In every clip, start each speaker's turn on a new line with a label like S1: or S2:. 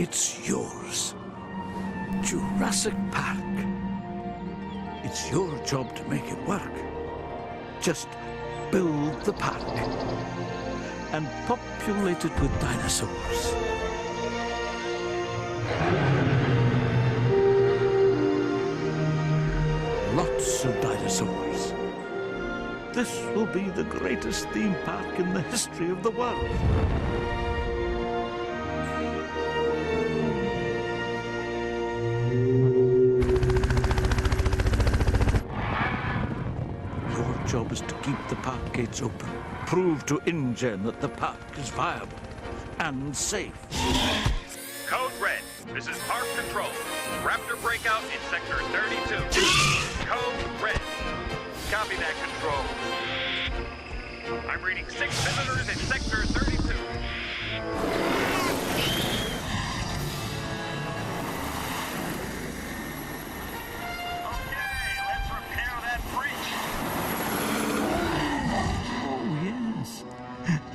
S1: It's yours. Jurassic Park. It's your job to make it work. Just build the park and populate it with dinosaurs. Lots of dinosaurs. This will be the greatest theme park in the history of the world. Your job is to keep the park gates open. Prove to InGen that the park is viable and safe.
S2: Code Red, this is Park Control. Raptor breakout in Sector 32. Code Red. Copy that, Control. I'm reading 6 visitors in Sector 32. Okay, let's repair that breach.
S1: Oh, yes.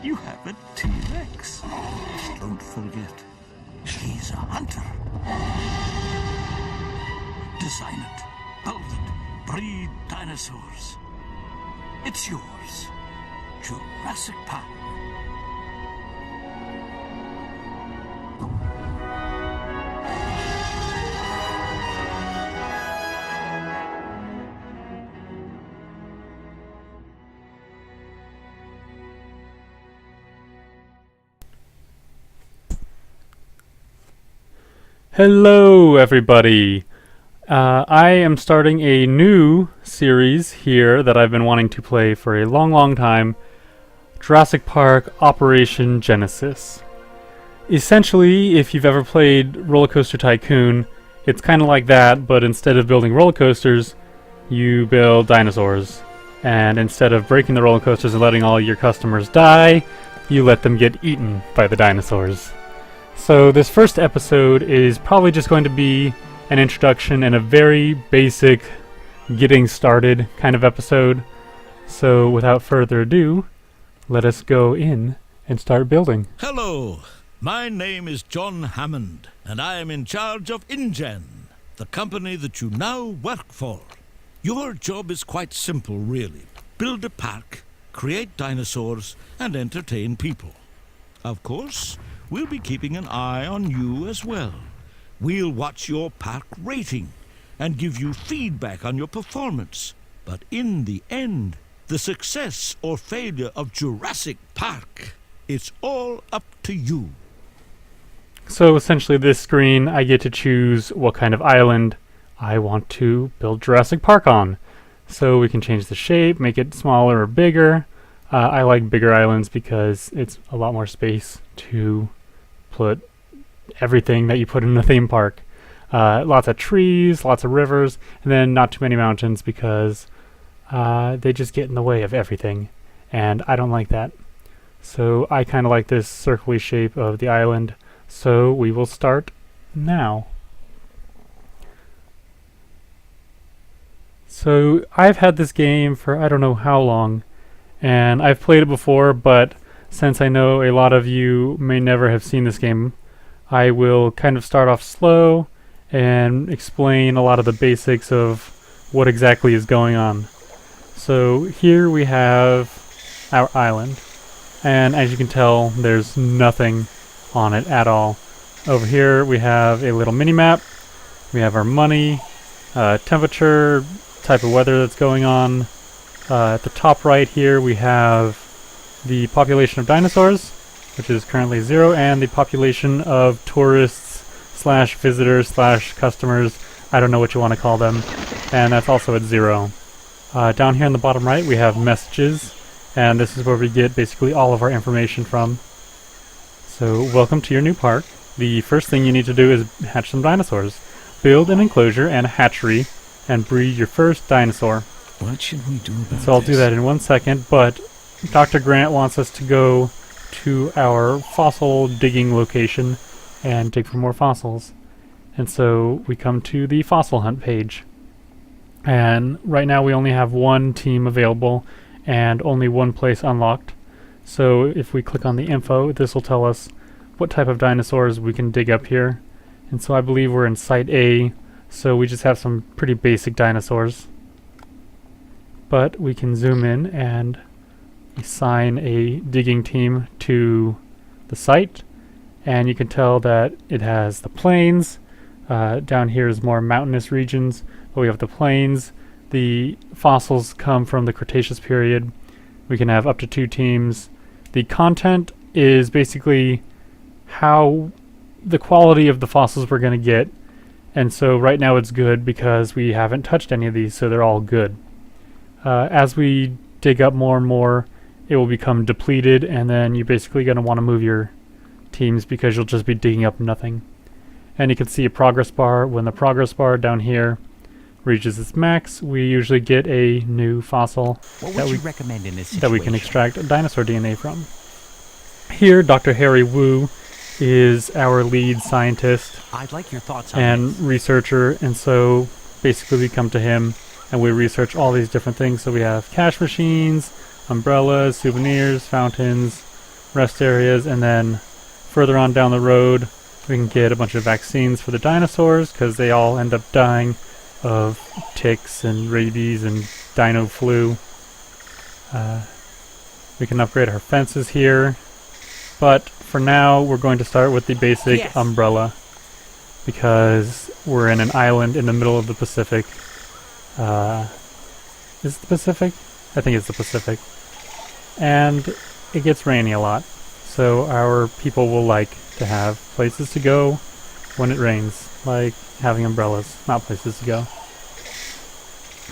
S1: You have a T-Rex. Don't forget, he's a hunter. Design it, build it, breed dinosaurs. It's yours. Jurassic Park.
S3: Hello, everybody. I am starting a new series here that I've been wanting to play for a long time. Jurassic Park Operation Genesis. Essentially, if you've ever played Roller Coaster Tycoon, it's kind of like that, but instead of building roller coasters, you build dinosaurs. And instead of breaking the roller coasters and letting all your customers die, you let them get eaten by the dinosaurs. So this first episode is probably just going to be an introduction and a very basic getting started kind of episode. So without further ado, let us go in and start building.
S1: Hello, my name is John Hammond, and I am in charge of InGen, the company that you now work for. Your job is quite simple, really. Build a park, create dinosaurs, and entertain people. Of course, we'll be keeping an eye on you as well. We'll watch your park rating and give you feedback on your performance. But in the end, the success or failure of Jurassic Park, it's all up to you.
S3: So essentially this screen, I get to choose what kind of island I want to build Jurassic Park on. So we can change the shape, make it smaller or bigger. I like bigger islands because it's a lot more space to put everything that you put in a theme park. Lots of trees, lots of rivers, and then not too many mountains because they just get in the way of everything, and I don't like that. So I kind of like this circly shape of the island, so we will start now. So I've had this game for I don't know how long, and I've played it before, but since I know a lot of you may never have seen this game, I will kind of start off slow and explain a lot of the basics of what exactly is going on. So here we have our island, and as you can tell, there's nothing on it at all. Over here we have a little mini-map, we have our money, temperature, type of weather that's going on. At the top right here we have the population of dinosaurs, which is currently 0, and the population of tourists slash visitors slash customers, I don't know what you want to call them, and that's also at 0. Down here in the bottom right we have messages, and this is where we get basically all of our information from. So welcome to your new park. The first thing you need to do is hatch some dinosaurs. Build an enclosure and a hatchery and breed your first dinosaur.
S1: What should we do about
S3: So I'll do that in 1 second, but Dr. Grant wants us to go to our fossil digging location and dig for more fossils. And so we come to the fossil hunt page. And right now we only have one team available and only one place unlocked. So if we click on the info, this will tell us what type of dinosaurs we can dig up here. And so I believe we're in Site A, so we just have some pretty basic dinosaurs. But we can zoom in and assign a digging team to the site, and you can tell that it has the plains. Down here is more mountainous regions, but we have the plains. The fossils come from the Cretaceous period. We can have up to 2 teams. The content is basically how the quality of the fossils we're going to get, and so right now it's good because we haven't touched any of these, so they're all good. As we dig up more and more, it will become depleted, and then you're basically going to want to move your teams because you'll just be digging up nothing. And you can see a progress bar. When the progress bar down here reaches its max, we usually get a new fossil
S4: What would you recommend in this situation?
S3: that we can extract dinosaur DNA from. Here, Dr. Harry Wu is our lead scientist
S4: I'd like your thoughts on
S3: and
S4: this.
S3: researcher, and so basically we come to him and we research all these different things. So we have cash machines, umbrellas, souvenirs, fountains, rest areas, and then further on down the road we can get a bunch of vaccines for the dinosaurs because they all end up dying of ticks and rabies and dino flu. We can upgrade our fences here, but for now we're going to start with the basic umbrella because we're in an island in the middle of the Pacific. Is it the Pacific? I think it's the Pacific. And it gets rainy a lot, so our people will like to have places to go when it rains, like having umbrellas, not places to go.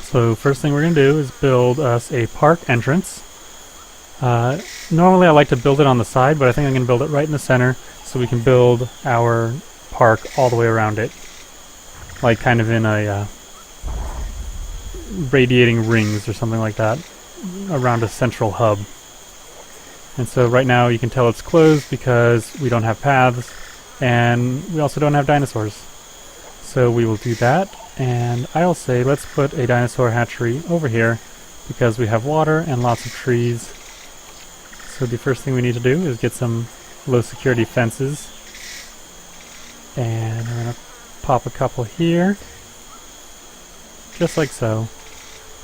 S3: So first thing we're going to do is build us a park entrance. Normally I like to build it on the side, but I think I'm going to build it right in the center so we can build our park all the way around it, like kind of in a radiating rings or something like that around a central hub. And so right now you can tell it's closed because we don't have paths and we also don't have dinosaurs. So we will do that, and I'll say let's put a dinosaur hatchery over here because we have water and lots of trees. So the first thing we need to do is get some low security fences, and we're going to pop a couple here, just like so.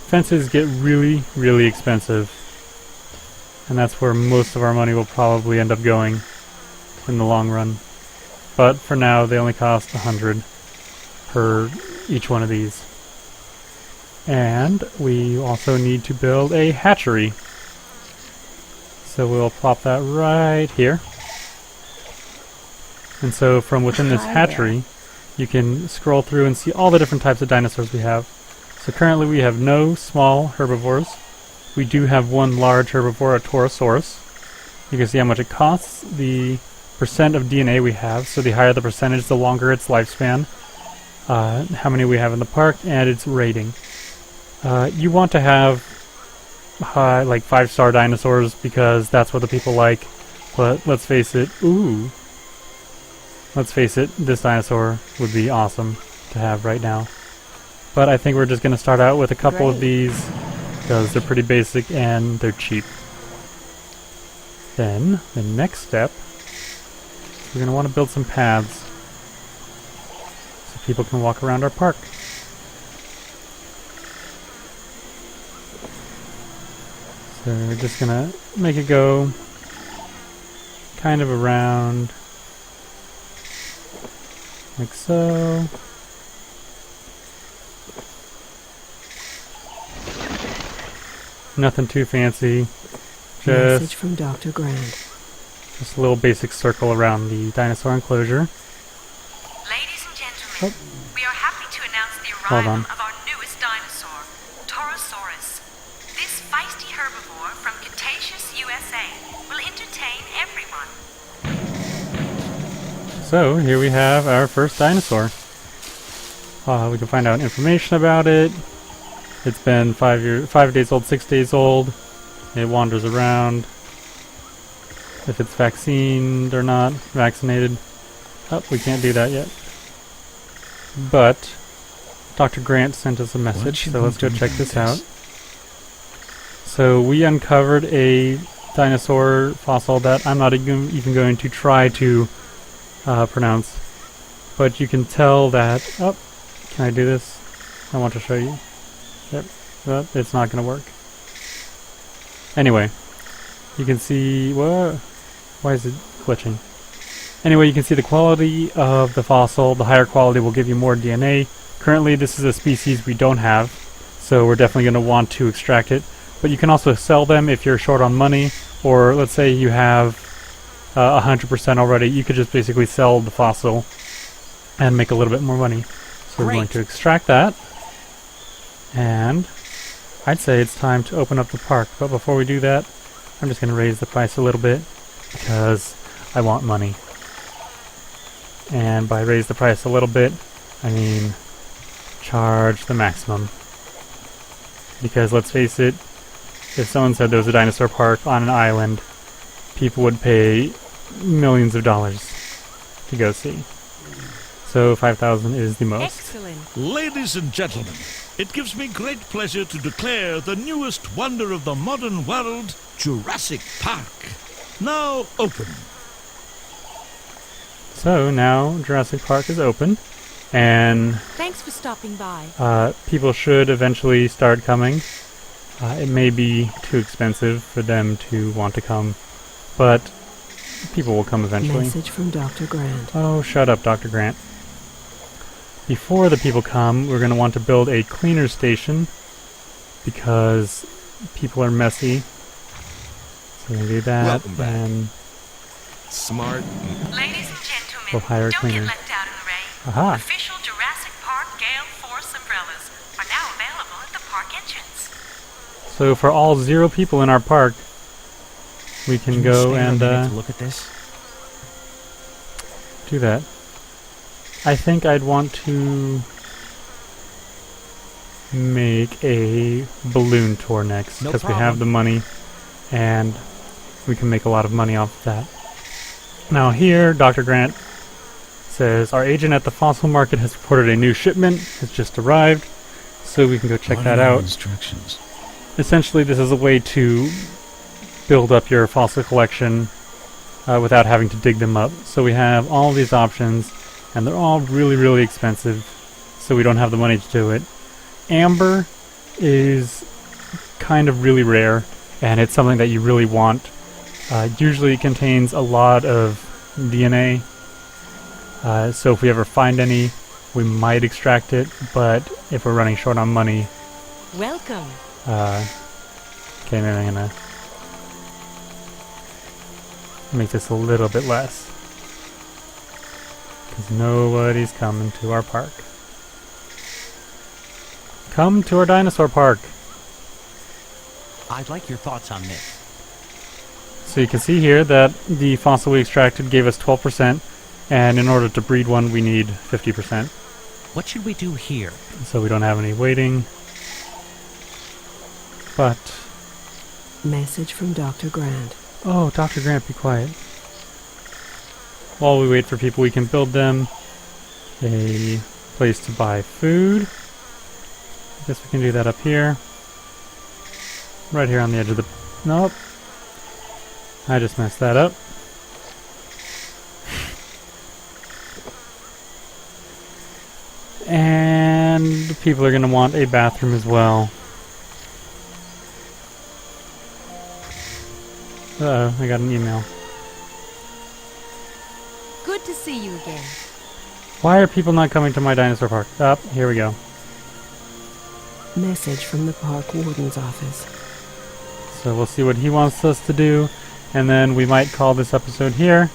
S3: Fences get really, really expensive, and that's where most of our money will probably end up going in the long run. But for now, they only cost 100 per each one of these. And we also need to build a hatchery. So we'll plop that right here. And so from within this hatchery, you can scroll through and see all the different types of dinosaurs we have. So currently we have no small herbivores. We do have one large herbivore, a Torosaurus. You can see how much it costs, the percent of DNA we have, so the higher the percentage, the longer its lifespan, how many we have in the park, and its rating. You want to have high, like 5-star dinosaurs because that's what the people like, but let's face it, this dinosaur would be awesome to have right now. But I think we're just going to start out with a couple of these because they're pretty basic and they're cheap. Then, the next step, we're going to want to build some paths so people can walk around our park. So we're just going to make it go kind of around like so. Nothing too fancy.
S5: Message from Dr. Grant.
S3: Just a little basic circle around the dinosaur enclosure.
S6: Ladies and gentlemen, we are happy to announce the
S3: Hold
S6: arrival
S3: on.
S6: of our newest dinosaur, Torosaurus. This feisty herbivore from Cretaceous, USA, will entertain everyone.
S3: So here we have our first dinosaur. We can find out information about it. It's been 5 days old, 6 days old. It wanders around. If it's vaccinated or not, vaccinated. Oh, we can't do that yet. But Dr. Grant sent us a message, so let's go check this out. So we uncovered a dinosaur fossil that I'm not even going to try to pronounce. But you can tell that... Oh, can I do this? I want to show you. Yep, it's not going to work. Anyway, you can see... Whoa, why is it glitching? Anyway, you can see the quality of the fossil. The higher quality will give you more DNA. Currently, this is a species we don't have, so we're definitely going to want to extract it. But you can also sell them if you're short on money, or let's say you have 100% already. You could just basically sell the fossil and make a little bit more money. So we're going to extract that, and I'd say it's time to open up the park. But before we do that, I'm just going to raise the price a little bit because I want money. And by raise the price a little bit, I mean charge the maximum. Because let's face it, if someone said there was a dinosaur park on an island, people would pay millions of dollars to go see. So 5,000 is the most.
S6: Excellent.
S1: Ladies and gentlemen, it gives me great pleasure to declare the newest wonder of the modern world, Jurassic Park, now open.
S3: So now Jurassic Park is open, and
S6: Thanks for stopping by.
S3: people should eventually start coming. It may be too expensive for them to want to come, but people will come eventually.
S5: Message from Dr. Grant.
S3: Oh, shut up, Dr. Grant. Before the people come, we're going to want to build a cleaner station because people are messy. So we're going to do that.
S7: Welcome back.
S3: And
S7: Smart.
S6: Ladies and gentlemen,
S3: we'll hire a
S6: don't
S3: cleaner.
S6: get left out in the rain.
S3: Aha!
S6: Official Jurassic Park Gale Force umbrellas are now available at the park entrance.
S3: So for all 0 people in our park, we can go and
S4: look at this.
S3: do that. I think I'd want to make a balloon tour next
S4: No
S3: because we have the money and we can make a lot of money off of that. Now here, Dr. Grant says, our agent at the fossil market has reported a new shipment has just arrived, so we can go check that out.
S7: Instructions.
S3: Essentially, this is a way to build up your fossil collection without having to dig them up. So we have all these options, and they're all really, really expensive, so we don't have the money to do it. Amber is kind of really rare, and it's something that you really want. Usually it contains a lot of DNA, so if we ever find any, we might extract it, but if we're running short on money,
S6: Welcome.
S3: okay, maybe I'm gonna make this a little bit less, because nobody's coming to our park. Come to our dinosaur park!
S4: I'd like your thoughts on this.
S3: So you can see here that the fossil we extracted gave us 12%, and in order to breed one we need 50%.
S4: What should we do here?
S3: So we don't have any waiting. But...
S5: Message from Dr. Grant.
S3: oh, Dr. Grant, be quiet. While we wait for people, we can build them a place to buy food. I guess we can do that up here. Right here on the edge of the... nope. I just messed that up. And people are going to want a bathroom as well. Uh-oh, I got an email.
S6: Good to see you again.
S3: Why are people not coming to my dinosaur park? Up, here we go.
S5: Message from the park warden's office.
S3: So we'll see what he wants us to do, and then we might call this episode here,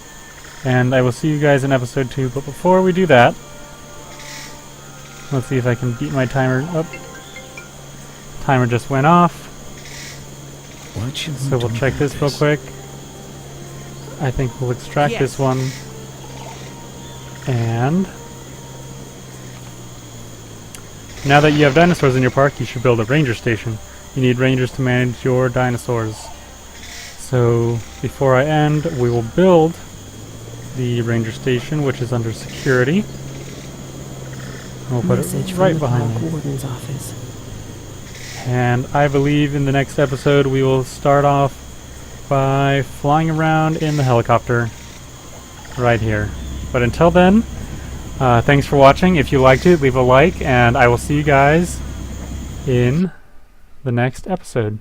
S3: and I will see you guys in episode 2. But before we do that, let's see if I can beat my timer. Oh, timer just went off.
S7: What should we
S3: So we'll
S7: do
S3: check
S7: about
S3: this real quick. I think we'll extract
S6: Yes.
S3: this one. And now that you have dinosaurs in your park, you should build a ranger station. You need rangers to manage your dinosaurs. So before I end, we will build the ranger station, which is under security. We'll put
S5: Message
S3: it
S5: from
S3: right
S5: the
S3: behind
S5: park
S3: me.
S5: warden's office.
S3: And I believe in the next episode we will start off by flying around in the helicopter right here. But until then, thanks for watching. If you liked it, leave a like, and I will see you guys in the next episode.